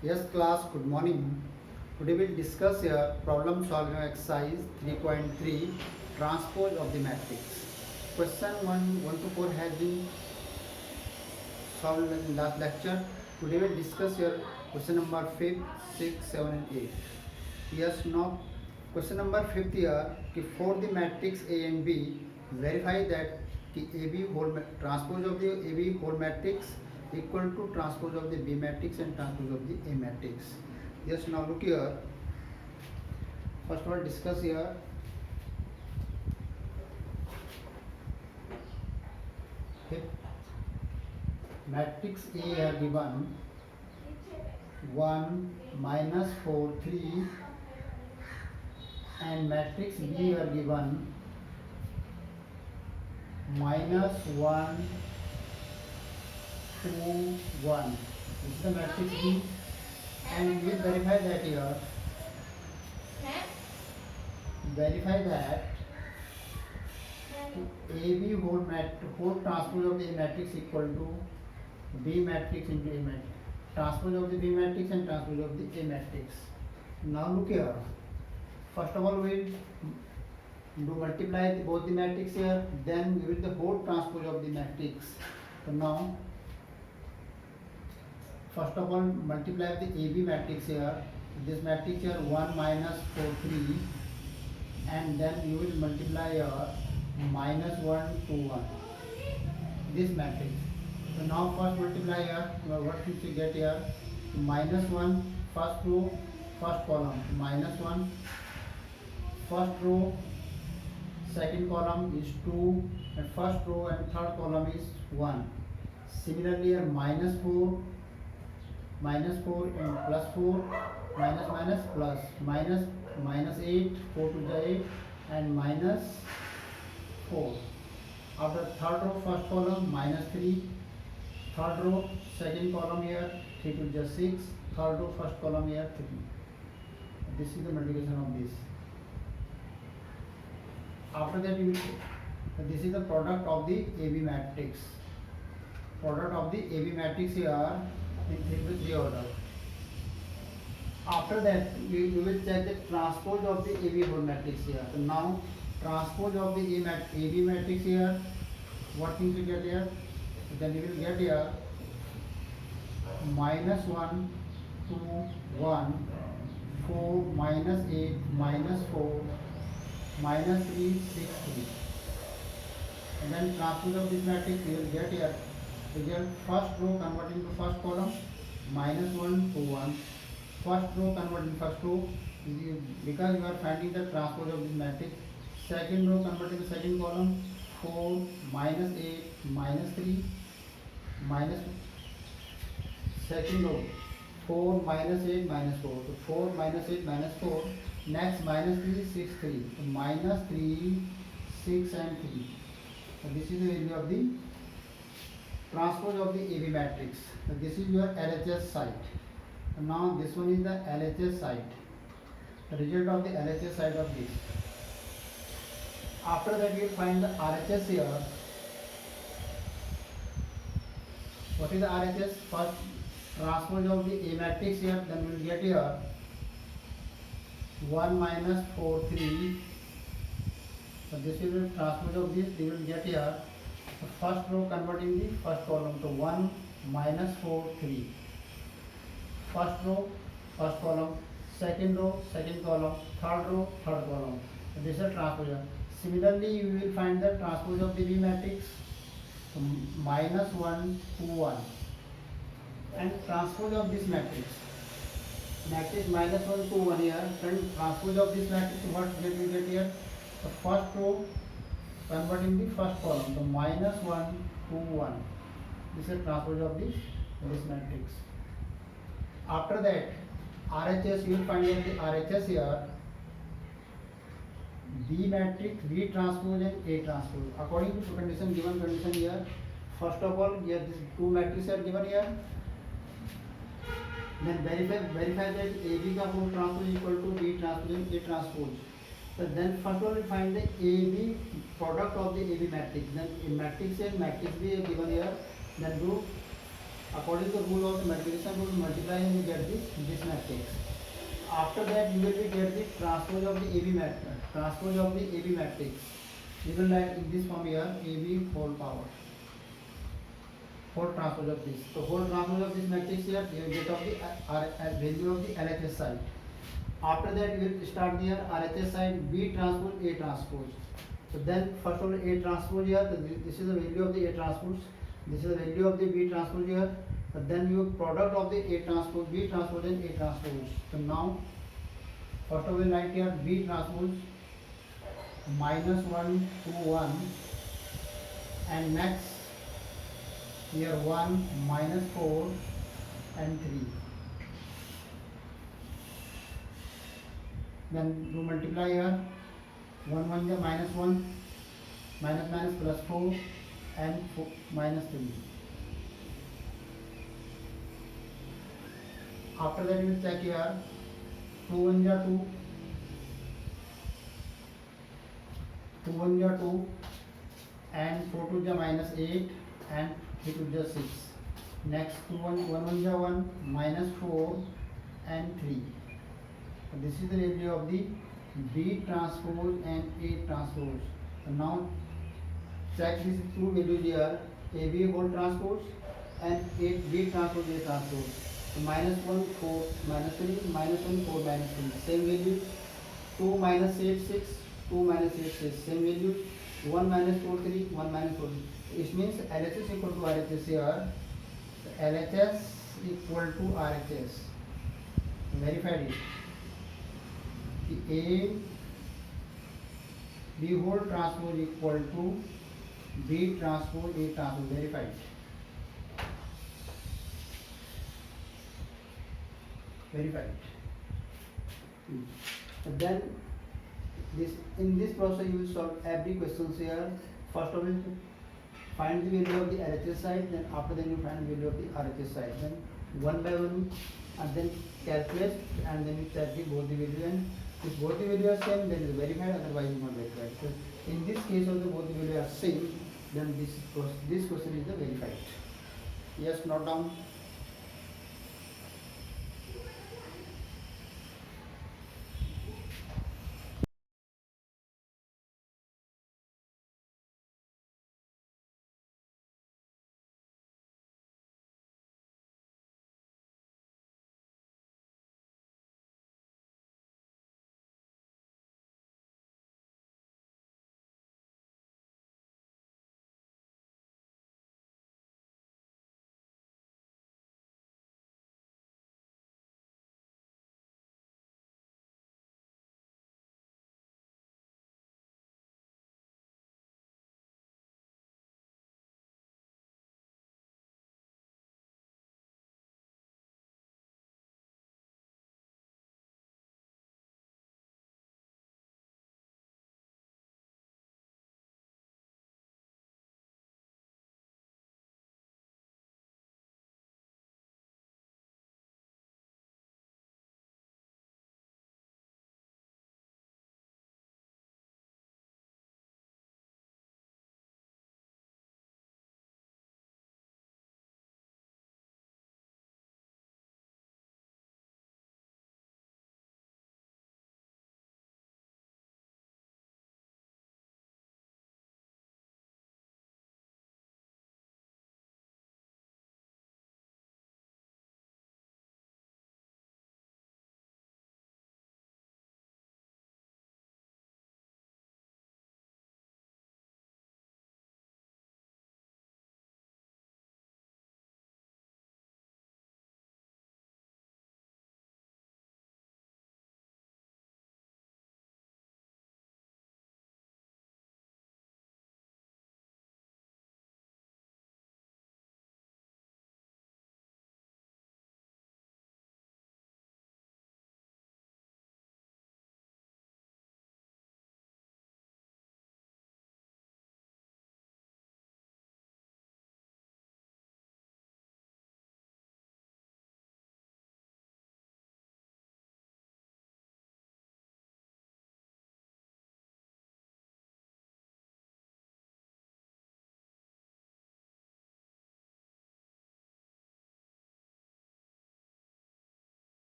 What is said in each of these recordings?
Yes, class, good morning. Today we'll discuss here problem solving exercise 3.3 transpose of the matrix. Question 1 to 4 has been solved in last lecture. Today we'll discuss here question number 5, 6, 7 and 8. Yes, now question number 5 here कि for the matrix A and B verify that कि AB whole transpose of the AB whole matrix equal to transpose of the B matrix and transpose of the A matrix. Yes, now look here. First of all, discuss here. Okay. Matrix A are given 1 minus 4 3 and matrix B are given minus 1 2 1. This is the matrix B, and we will verify that here. Verify that AB whole transpose of the A matrix equal to B matrix into A matrix. Transpose of the B matrix and transpose of the A matrix. Now look here. First of all, we will do multiply both the matrix here. Then we will the whole transpose of the matrix. So now, first of all, multiply the AB matrix here. This matrix here 1 minus 4 3, and then you will multiply here minus 1 2 1. This matrix. So now first multiply here. What should you get here? Minus 1 first row, first column. Minus 1 first row, second column is 2, and first row and third column is 1. Similarly here minus 4 and plus 4, minus plus, minus 8, 4 to the 8, and minus 4. After third row first column minus 3, third row second column here 3 to the 6, third row first column here 3. This is the multiplication of this. After that this is the product of the AB matrix. Product of the AB matrix here in 3 order. After that you will check the transpose of the AB whole matrix here. So now transpose of the AB matrix here, what things you get here? Then you will get here minus 1 2 1 4 minus 8 minus 4 minus 3 6 3. And then transpose of this matrix you will get here. Again, first row converting to first column minus 1 2 1. First row converting first row because you are finding the transpose of this matrix. Second row converting to second column 4 minus 8 minus 3 minus second row 4 minus 8 minus 4. So 4 minus 8 minus 4. Next minus 3 6 3. So minus 3 6 and 3. So this is the value of the transpose of the AB matrix. So this is your LHS site. So now this one is the LHS site. The result of the LHS site of this. After that you will find the RHS here. What is the RHS? First transpose of the A matrix here, then we will get here 1 minus 4 3. So this is the transpose of this. We will get here the first row converting the first column to 1 minus 4 3. First row first column, second row second column, third row third column. So this is a transpose. Similarly you will find the transpose of the B matrix. So minus 1 2 1, and transpose of this matrix minus 1 2 1 here, and transpose of this matrix, what we get here? The first row converting the first column, so minus 1 2 1. This is transpose of this matrix. After that RHS, you will find out the RHS here, B matrix, B transpose and A transpose. According to condition, given condition here, first of all here these two matrices are given here. Then verify that AB का whole transpose equal to B transpose and A transpose. So then first of all we find the AB product of the AB matrix. Then in matrix A and matrix B are given here. Then do According to the rule of the multiplication rule, multiply and you get this matrix. After that you will be get the transpose of the AB matrix. Transpose of the AB matrix. You will write in this form here AB whole power. Whole transpose of this. So whole transpose of this matrix here you will get of the value of the LHS side. After that you will start here RHS side B transpose A transpose. So then first of all A transpose here. This is the value of the A transpose. This is the value of the B transpose here. Then you product of the A transpose, B transpose and A transpose. So now first of all write here B transpose minus 1 2 1 and next here 1 minus 4 and 3. Then do multiply here 1 1 is minus 1 minus minus plus 4 and 4, minus 3. After that you will check here 2 1 is 2, 2 1 is 2 and 4 2 is minus 8 and 3 2 is 6. Next 2 1 1 1 is 1 minus 4 and 3. So this is the value of the B transpose and A transpose. So now check these two values here AB whole transpose and B transpose A transpose. So minus 1 4 minus 3 minus 1 4 minus 3 same value. 2 minus 8 6 2 minus 8 6 same value. 1 minus 4 3 1 minus 4 3. It means LHS equal to RHS here. So LHS equal to RHS. Verified it. A B whole transpose equal to B transpose A transpose. Verified. Verified. Then this in this process you will solve every question here. First of all find the value of the LHS side, then after that you find the value of the RHS side. Then one by one and then calculate and then you check the both the value, and if both the value are same then it is verified, otherwise not verified. So in this case also both the value are same, then this question is the verified. Yes, note down.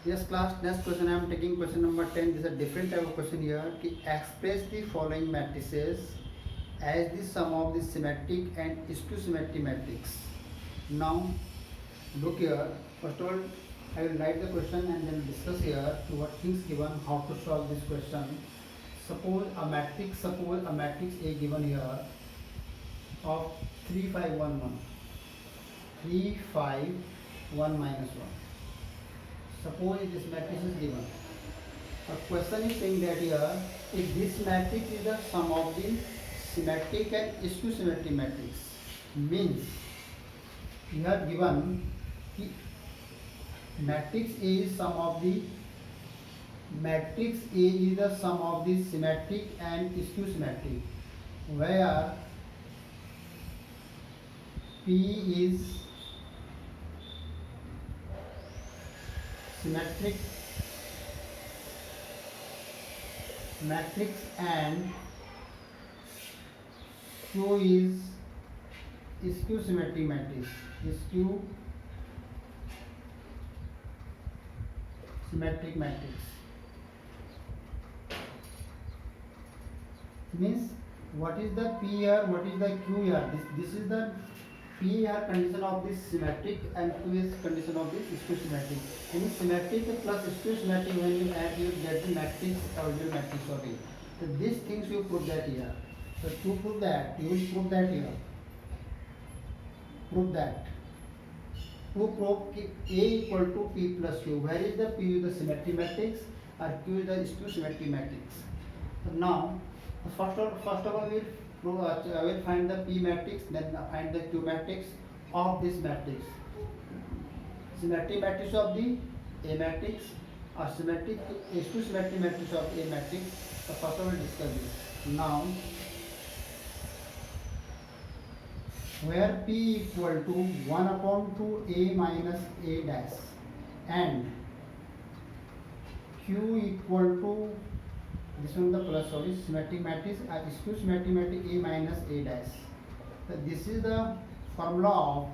Yes class, next question I am taking question number 10. This is a different type of question here. कि express the following matrices as the sum of the symmetric and skew symmetric matrix. Now look here. First of all, I will write the question and then discuss here what things given, how to solve this question. Suppose a matrix A given here of 3 5 1 1, 3 5 1 minus 1. Suppose this matrix is given. A question is saying that here, if this matrix is the sum of the symmetric and skew symmetric matrix, means you have given कि matrix A is sum of the symmetric and skew symmetric, where P is symmetric matrix and Q is skew symmetric matrix. Skew symmetric matrix means what is the P here, what is the Q here. This is the P here condition of this symmetric and Q is condition of this skew symmetric. And symmetric plus skew symmetric, when you add, you get the matrix, original matrix of it. So these things you put that here. So to prove that, you will prove that here. Prove that. To prove A equal to P plus Q. Where is the P is the symmetric matrix or Q is the skew symmetric matrix. So now, first of all, I will find the P matrix, then find the Q matrix of this matrix. Symmetric matrix of the A matrix or symmetric skew symmetric matrix of A matrix. So first of all, discuss this. Now, where P equal to 1 upon 2 A minus A dash and Q equal to, this one the plus, sorry, symmetric matrix, skew symmetric matrix A minus A dash. So this is the formula of,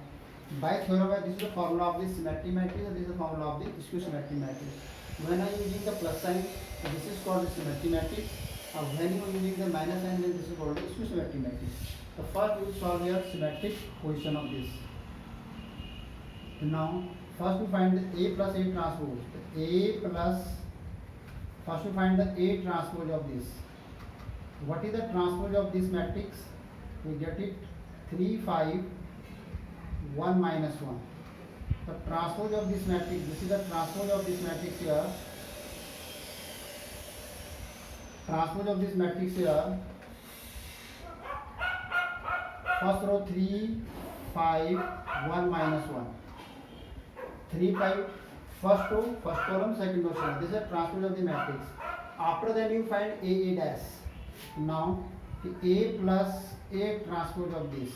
by theorem, this is the formula of the symmetric matrix and this is the formula of the skew symmetric matrix. When I am using the plus sign, so this is called the symmetric matrix. When you are using the minus sign, then this is called the skew symmetric matrix. So first we will solve your symmetric position of this. Now first we find the A plus A transpose. First we find the A transpose of this. What is the transpose of this matrix? We get it 3 5 1 minus 1. The transpose of this matrix, this is the transpose of this matrix here. Transpose of this matrix here. First row 3 5 1 minus 1. 3 5, first row, first column, second row, second. This is a transpose of the matrix. After that you find A dash. Now the A plus A transpose of this.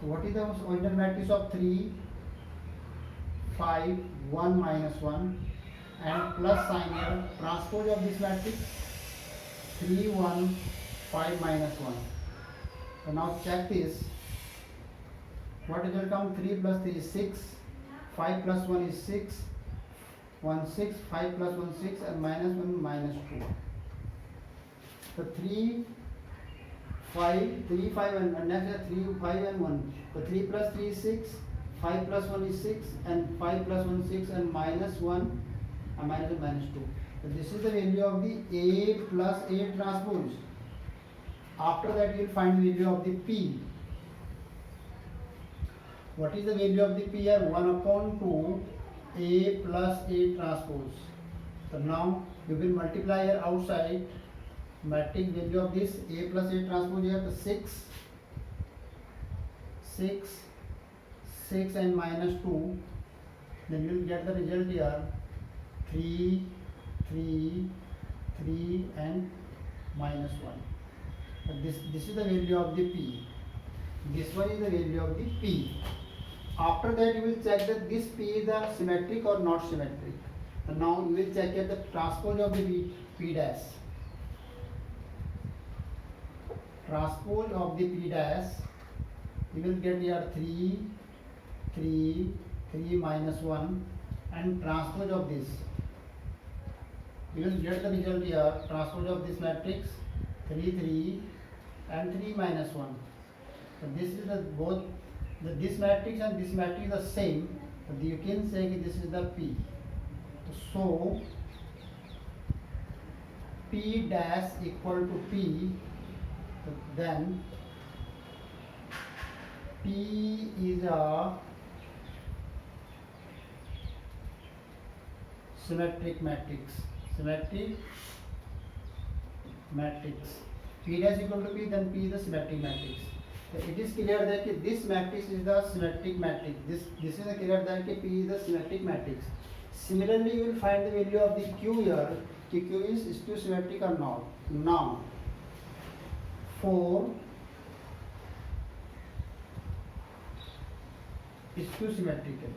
So what is the original matrix of 3 5 1 minus 1 and plus sign here. Transpose of this matrix 3 1 5 minus 1. So now check this. What will come? 3 plus 3 is 6, 5 plus 1 is 6, 1 6, 5 plus 1 6 and minus 1 minus 2. So 3 5 and next 3 5 and 1. So 3 plus 3 is 6, 5 plus 1 is 6 and 5 plus 1 6 and minus 1 and minus 2. So this is the value of the A plus A transpose. After that you will find the value of the P. What is the value of the P here? 1 upon 2 A plus A transpose. So now we will multiply here outside matrix value of this A plus A transpose here, the 6 and minus 2. Then you will get the result here 3 and minus 1. This is the value of the P. This one is the value of the P. After that you will check that this P is the symmetric or not symmetric. And now you will check the transpose of the P dash. Transpose of the P dash, you will get here 3 minus 1 and transpose of this You will get the result here. Transpose of this matrix 3 3 and 3 minus 1. So this is the both this matrix and this matrix is the same. So you can say this is the P. So P dash equal to P. So then P is a symmetric matrix. Symmetric matrix. P dash equal to P, then P is the symmetric matrix. So it is clear that this matrix is the symmetric matrix. This is clear that P is the symmetric matrix. Similarly, you will find the value of the Q here. Q is skew symmetric or not. Now, for skew symmetrical.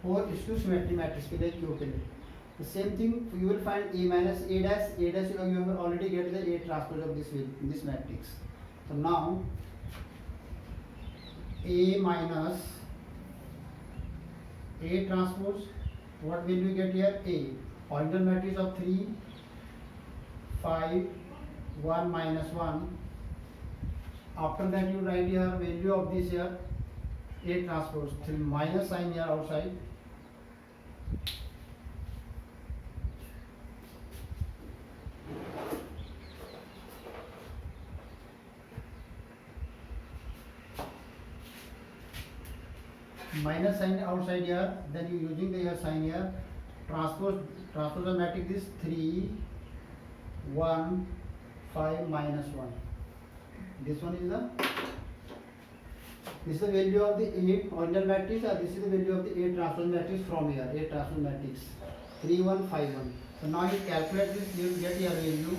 For skew symmetry matrix के लिए Q के लिए the same thing you will find A minus A dash you have already get the A transpose of this matrix. So now A minus A transpose, what will you get here? A original matrix of 3 5 1 minus 1. After that you write here value of this here A transpose, 3 minus sign here outside. Minus sign outside here, then you using the here sign here. Transpose of matrix is 3 1 5 minus 1. This one is the value of the A original matrix, or this is the value of the A transpose matrix from here. A transpose matrix 3 1 5 1. So now you calculate this, you will get your value.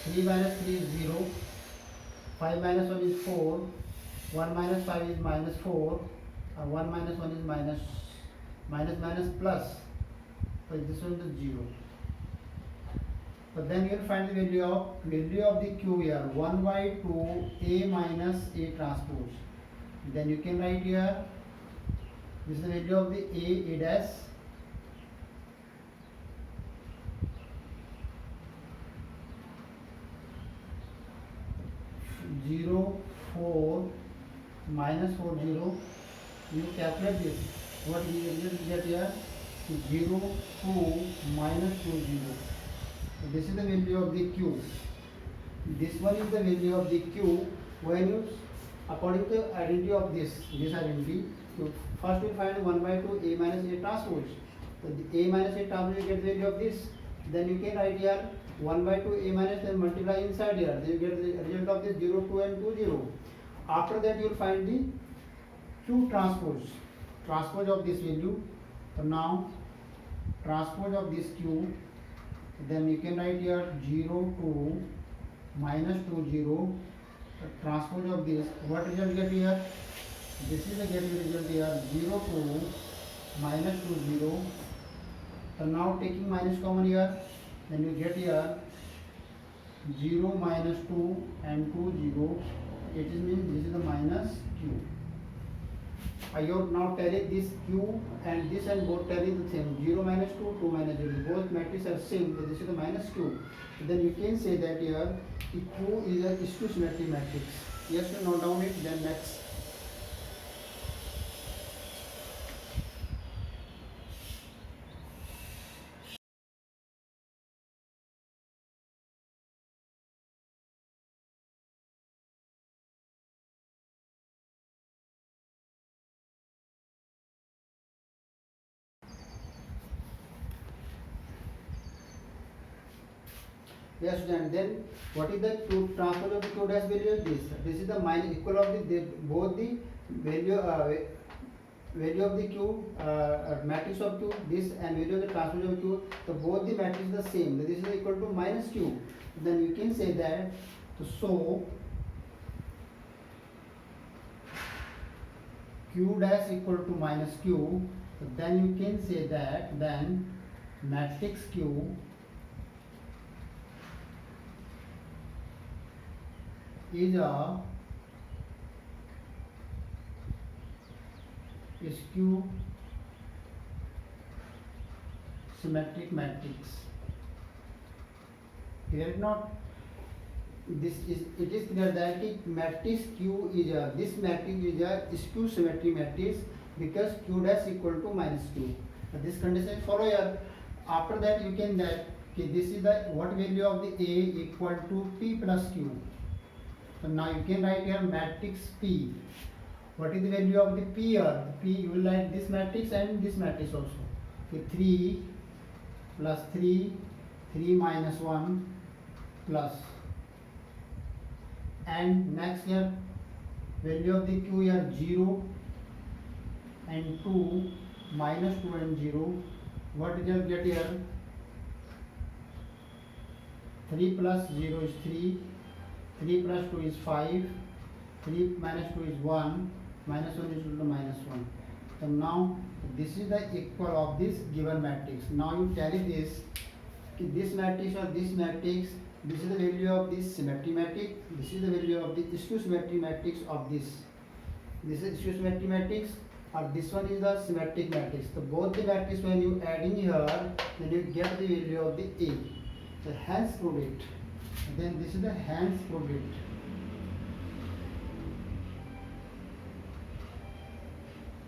3 minus 3 is 0, 5 minus 1 is 4, 1 minus 5 is minus 4, 1 minus 1 is minus plus. So this one is 0. But then you will find the value of the Q here, 1 by 2 A minus A transpose. Then you can write here, this is the value of the A dash, zero 4 minus 4 0. You calculate this. What you will get here? 0 2 minus 2 0. So this is the value of the Q. This one is the value of the Q. When you, according to the identity of this identity, you first will find 1 by 2 A minus A transpose. So the A minus A transpose, you get the value of this. Then you can write here 1 by 2 A minus, then multiply inside here. Then you get the result of this 0 2 and 2 0. After that you will find the Q transpose of this value. So now transpose of this Q, then you can write here 0 2 minus 2 0. Transpose of this, what result get here? This is the get result here, 0 2 minus 2 0. So now taking minus common here, then you get here 0 minus 2 and 2 0. It is means this is the minus Q. I have now tally this Q and this and both tally the same, 0 minus 2 2 minus 0. Both matrices are same, so this is the minus Q. Then you can say that here Q is a skew symmetric matrix. Yes, to note down it. Then next. Yes, and then what is the Q transpose of the Q dash value? This is the minus equal of the both the value of the Q matrix of Q, this and value of the transpose of Q. So both the matrix is the same. This is equal to minus Q. Then you can say that so Q dash equal to minus Q. So then you can say that then matrix Q is a skew symmetric matrix. Clear it not? This is, it is clear that matrix Q is a, this matrix is a skew symmetry matrix because Q dash equal to minus Q. This condition follow here. After that you can that okay, this is the what value of the A equal to P plus Q. So now you can write here matrix P. What is the value of the P here? P you will write this matrix and this matrix also. Okay, 3 plus 3, 3 minus 1 plus, and next here value of the Q here 0 and 2 minus 2 and 0. What did you get here? 3 plus 0 is 3, 3 plus 2 is 5, 3 minus 2 is 1, minus 1 is equal to minus 1. So now this is the equal of this given matrix. Now you tally this matrix or this matrix, this is the value of this symmetry matrix, this is the value of the skew symmetry matrix of this. This is skew symmetry matrix, or this one is the symmetric matrix. So both the matrix when you add in here, then you get the value of the A. So hence prove it. Then this is the hence prove it.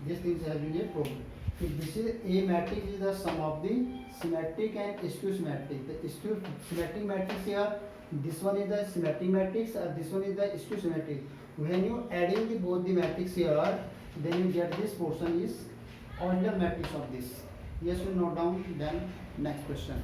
These things have been a problem. So this is A matrix is the sum of the symmetric and skew symmetric. The skew symmetric matrix here, this one is the symmetric matrix, or this one is the skew symmetric. When you adding the both the matrix here, then you get this portion is original matrix of this. Yes, we note down. Then next question.